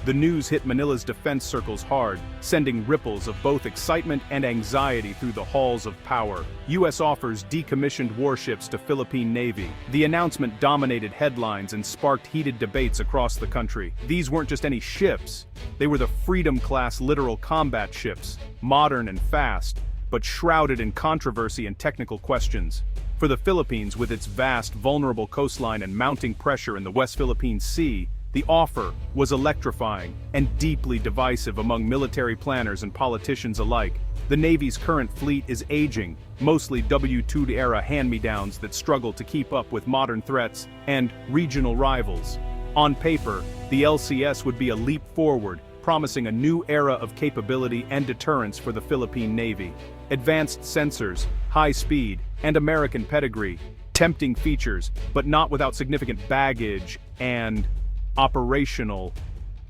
The news hit Manila's defense circles hard, sending ripples of both excitement and anxiety through the halls of power. U.S. offers decommissioned warships to Philippine Navy. The announcement dominated headlines and sparked heated debates across the country. These weren't just any ships, they were the Freedom-Class Littoral Combat Ships, modern and fast, but shrouded in controversy and technical questions. For the Philippines, with its vast, vulnerable coastline and mounting pressure in the West Philippine Sea, the offer was electrifying and deeply divisive among military planners and politicians alike. The Navy's current fleet is aging, mostly W2-era hand-me-downs that struggle to keep up with modern threats and regional rivals. On paper, the LCS would be a leap forward, promising a new era of capability and deterrence for the Philippine Navy. Advanced sensors, high speed, and American pedigree, tempting features, but not without significant baggage and operational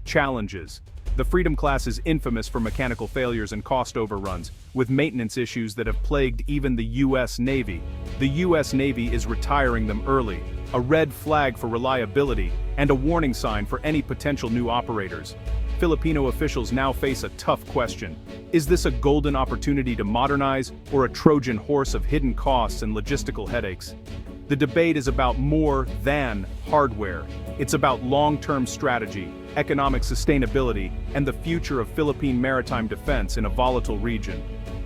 challenges. The Freedom-Class is infamous for mechanical failures and cost overruns, with maintenance issues that have plagued even the U.S. Navy. The U.S. Navy is retiring them early, a red flag for reliability and a warning sign for any potential new operators. Filipino officials now face a tough question. Is this a golden opportunity to modernize, or a Trojan horse of hidden costs and logistical headaches? The debate is about more than hardware. It's about long-term strategy, economic sustainability, and the future of Philippine maritime defense in a volatile region.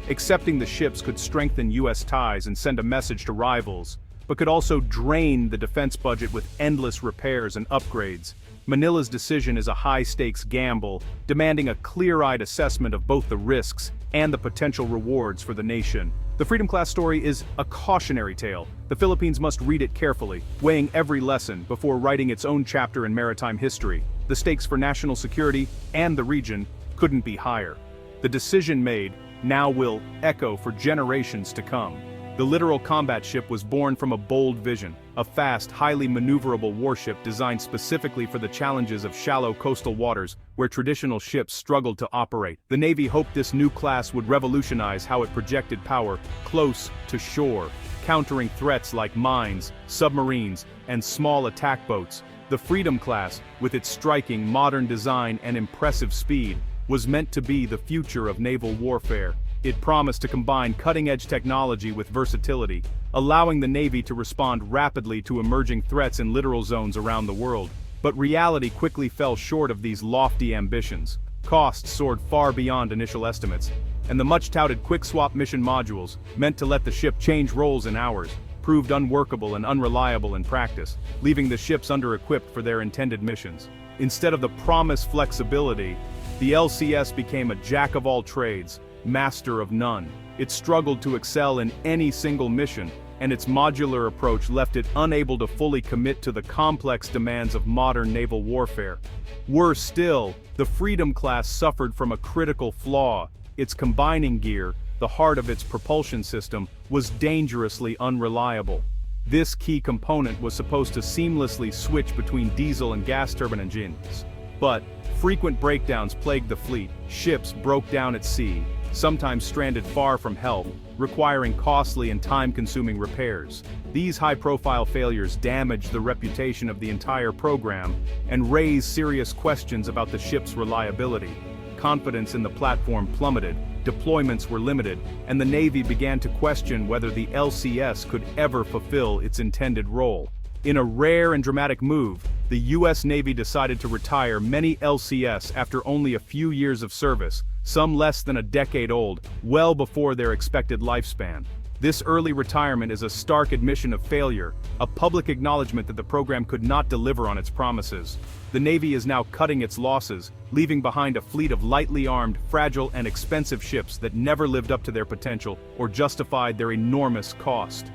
Accepting the ships could strengthen U.S. ties and send a message to rivals, but could also drain the defense budget with endless repairs and upgrades. Manila's decision is a high-stakes gamble, demanding a clear-eyed assessment of both the risks and the potential rewards for the nation. The Freedom-Class story is a cautionary tale. The Philippines must read it carefully, weighing every lesson before writing its own chapter in maritime history. The stakes for national security and the region couldn't be higher. The decision made now will echo for generations to come. The Littoral Combat Ship was born from a bold vision, a fast, highly maneuverable warship designed specifically for the challenges of shallow coastal waters where traditional ships struggled to operate. The Navy hoped this new class would revolutionize how it projected power close to shore, countering threats like mines, submarines, and small attack boats. The Freedom-Class, with its striking modern design and impressive speed, was meant to be the future of naval warfare. It promised to combine cutting-edge technology with versatility, allowing the Navy to respond rapidly to emerging threats in littoral zones around the world. But reality quickly fell short of these lofty ambitions. Costs soared far beyond initial estimates, and the much-touted quick-swap mission modules, meant to let the ship change roles in hours, proved unworkable and unreliable in practice, leaving the ships under-equipped for their intended missions. Instead of the promised flexibility, the LCS became a jack-of-all-trades, master of none. It struggled to excel in any single mission, and its modular approach left it unable to fully commit to the complex demands of modern naval warfare. Worse still, the Freedom-Class suffered from a critical flaw. Its combining gear, the heart of its propulsion system, was dangerously unreliable. This key component was supposed to seamlessly switch between diesel and gas turbine engines. But frequent breakdowns plagued the fleet. Ships broke down at sea, sometimes stranded far from help, requiring costly and time-consuming repairs. These high-profile failures damaged the reputation of the entire program and raised serious questions about the ship's reliability. Confidence in the platform plummeted, deployments were limited, and the Navy began to question whether the LCS could ever fulfill its intended role. In a rare and dramatic move, the U.S. Navy decided to retire many LCS after only a few years of service, some less than a decade old, well before their expected lifespan. This early retirement is a stark admission of failure, a public acknowledgement that the program could not deliver on its promises. The Navy is now cutting its losses, leaving behind a fleet of lightly armed, fragile, and expensive ships that never lived up to their potential or justified their enormous cost.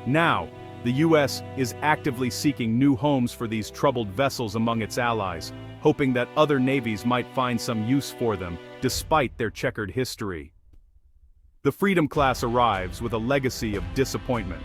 Now, the U.S. is actively seeking new homes for these troubled vessels among its allies, hoping that other navies might find some use for them, despite their checkered history. The Freedom-Class arrives with a legacy of disappointment,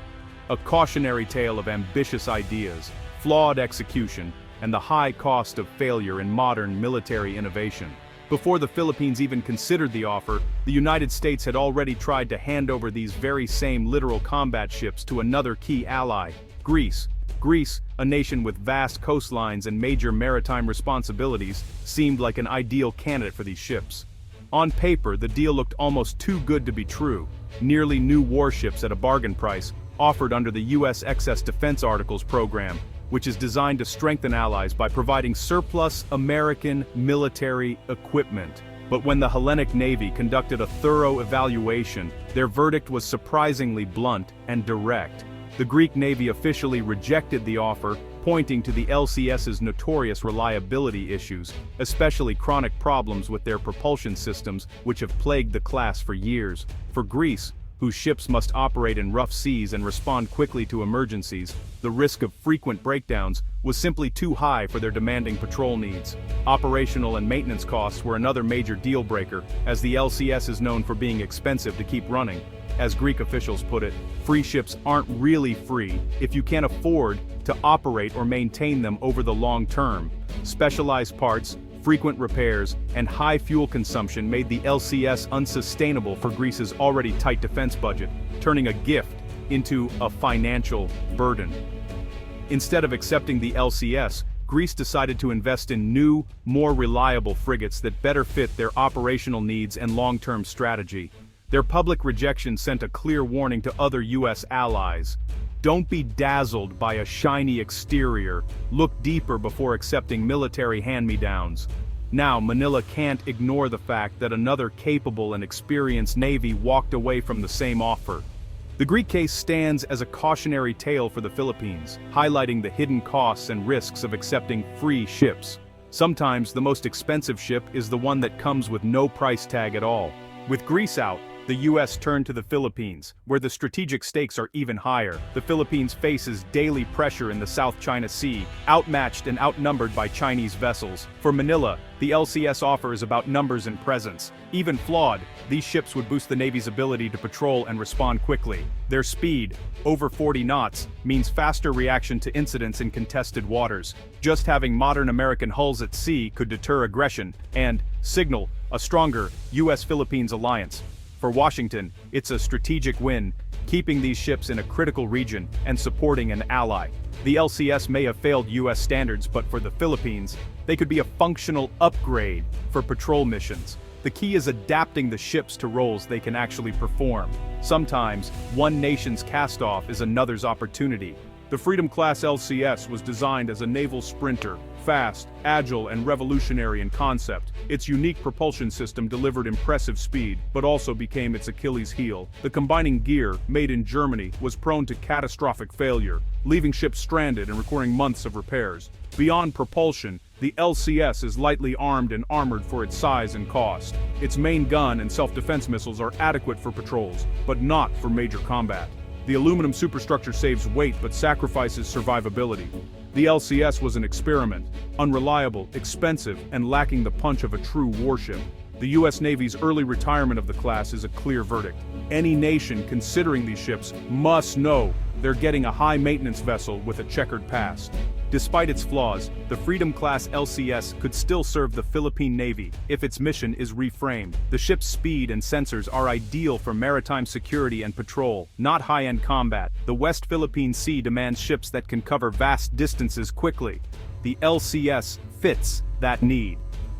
a cautionary tale of ambitious ideas, flawed execution, and the high cost of failure in modern military innovation. Before the Philippines even considered the offer, the United States had already tried to hand over these very same littoral combat ships to another key ally, Greece, Greece, a nation with vast coastlines and major maritime responsibilities, seemed like an ideal candidate for these ships. On paper, the deal looked almost too good to be true. Nearly new warships at a bargain price, offered under the U.S. Excess Defense Articles program, which is designed to strengthen allies by providing surplus American military equipment. But when the Hellenic Navy conducted a thorough evaluation, their verdict was surprisingly blunt and direct. The Greek Navy officially rejected the offer, pointing to the LCS's notorious reliability issues, especially chronic problems with their propulsion systems, which have plagued the class for years. For Greece, whose ships must operate in rough seas and respond quickly to emergencies, the risk of frequent breakdowns was simply too high for their demanding patrol needs. Operational and maintenance costs were another major deal breaker, as the LCS is known for being expensive to keep running. As Greek officials put it, free ships aren't really free if you can't afford to operate or maintain them over the long term. Specialized parts, frequent repairs, and high fuel consumption made the LCS unsustainable for Greece's already tight defense budget, turning a gift into a financial burden. Instead of accepting the LCS, Greece decided to invest in new, more reliable frigates that better fit their operational needs and long-term strategy. Their public rejection sent a clear warning to other U.S. allies. Don't be dazzled by a shiny exterior. Look deeper before accepting military hand-me-downs. Now, Manila can't ignore the fact that another capable and experienced navy walked away from the same offer. The Greek case stands as a cautionary tale for the Philippines, highlighting the hidden costs and risks of accepting free ships. Sometimes the most expensive ship is the one that comes with no price tag at all. With Greece out, the U.S. turned to the Philippines, where the strategic stakes are even higher. The Philippines faces daily pressure in the South China Sea, outmatched and outnumbered by Chinese vessels. For Manila, the LCS offer is about numbers and presence. Even flawed, these ships would boost the Navy's ability to patrol and respond quickly. Their speed, over 40 knots, means faster reaction to incidents in contested waters. Just having modern American hulls at sea could deter aggression and signal a stronger U.S.-Philippines alliance. For Washington, it's a strategic win, keeping these ships in a critical region and supporting an ally. The LCS may have failed U.S. standards, but for the Philippines, they could be a functional upgrade for patrol missions. The key is adapting the ships to roles they can actually perform. Sometimes, one nation's cast-off is another's opportunity. The Freedom-Class LCS was designed as a naval sprinter, fast, agile, and revolutionary in concept. Its unique propulsion system delivered impressive speed, but also became its Achilles heel. The combining gear, made in Germany, was prone to catastrophic failure, leaving ships stranded and requiring months of repairs. Beyond propulsion, the LCS is lightly armed and armored for its size and cost. Its main gun and self-defense missiles are adequate for patrols, but not for major combat. The aluminum superstructure saves weight but sacrifices survivability. The LCS was an experiment, unreliable, expensive, and lacking the punch of a true warship. The U.S. Navy's early retirement of the class is a clear verdict. Any nation considering these ships must know they're getting a high-maintenance vessel with a checkered past. Despite its flaws, the Freedom-Class LCS could still serve the Philippine Navy if its mission is reframed. The ship's speed and sensors are ideal for maritime security and patrol, not high-end combat. The West Philippine Sea demands ships that can cover vast distances quickly. The LCS fits that need.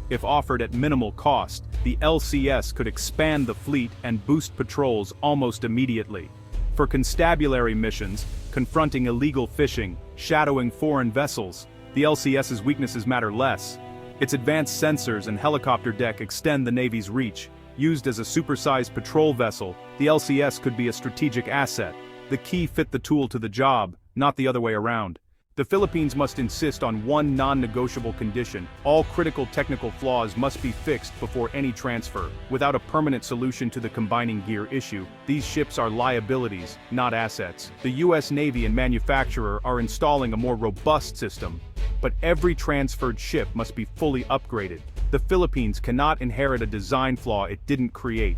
If offered at minimal cost, the LCS could expand the fleet and boost patrols almost immediately. For constabulary missions, confronting illegal fishing, shadowing foreign vessels, the LCS's weaknesses matter less. Its advanced sensors and helicopter deck extend the Navy's reach. Used as a supersized patrol vessel, the LCS could be a strategic asset. The key fit the tool to the job, not the other way around. The Philippines must insist on one non-negotiable condition: all critical technical flaws must be fixed before any transfer. Without a permanent solution to the combining gear issue, these ships are liabilities, not assets. The U.S. Navy and manufacturer are installing a more robust system, but every transferred ship must be fully upgraded. The Philippines cannot inherit a design flaw it didn't create.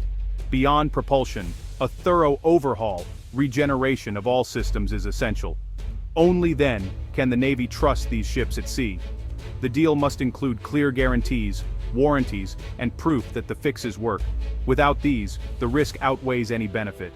Beyond propulsion, a thorough overhaul, regeneration of all systems is essential. Only then can the Navy trust these ships at sea. The deal must include clear guarantees, warranties, and proof that the fixes work. Without these, the risk outweighs any benefit.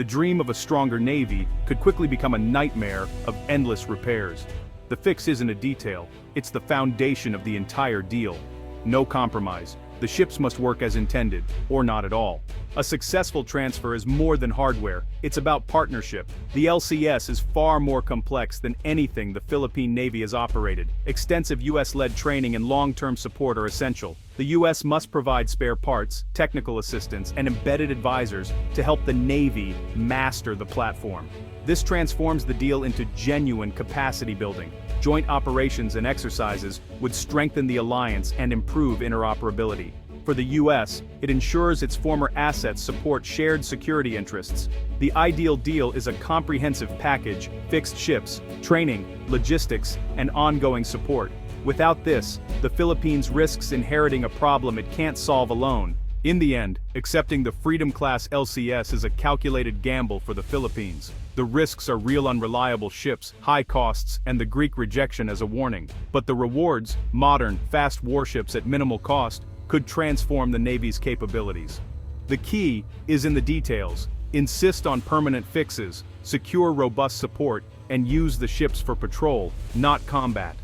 The dream of a stronger Navy could quickly become a nightmare of endless repairs. The fix isn't a detail, it's the foundation of the entire deal. No compromise. The ships must work as intended, or not at all. A successful transfer is more than hardware, it's about partnership. The LCS is far more complex than anything the Philippine Navy has operated. Extensive US-led training and long-term support are essential. The US must provide spare parts, technical assistance, and embedded advisors to help the Navy master the platform. This transforms the deal into genuine capacity building. Joint operations and exercises would strengthen the alliance and improve interoperability. For the US, it ensures its former assets support shared security interests. The ideal deal is a comprehensive package: fixed ships, training, logistics, and ongoing support. Without this, the Philippines risks inheriting a problem it can't solve alone. In the end, accepting the Freedom-Class LCS is a calculated gamble for the Philippines. The risks are real: unreliable ships, high costs, and the Greek rejection as a warning. But the rewards, modern, fast warships at minimal cost, could transform the Navy's capabilities. The key is in the details. Insist on permanent fixes, secure robust support, and use the ships for patrol, not combat.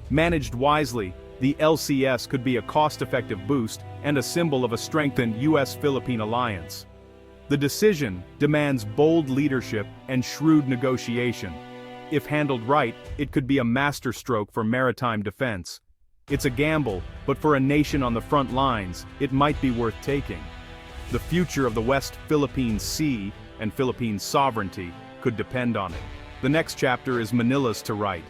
Managed wisely, the LCS could be a cost-effective boost and a symbol of a strengthened US-Philippine alliance. The decision demands bold leadership and shrewd negotiation. If handled right, it could be a masterstroke for maritime defense. It's a gamble, but for a nation on the front lines, it might be worth taking. The future of the West Philippine Sea and Philippine sovereignty could depend on it. The next chapter is Manila's to write.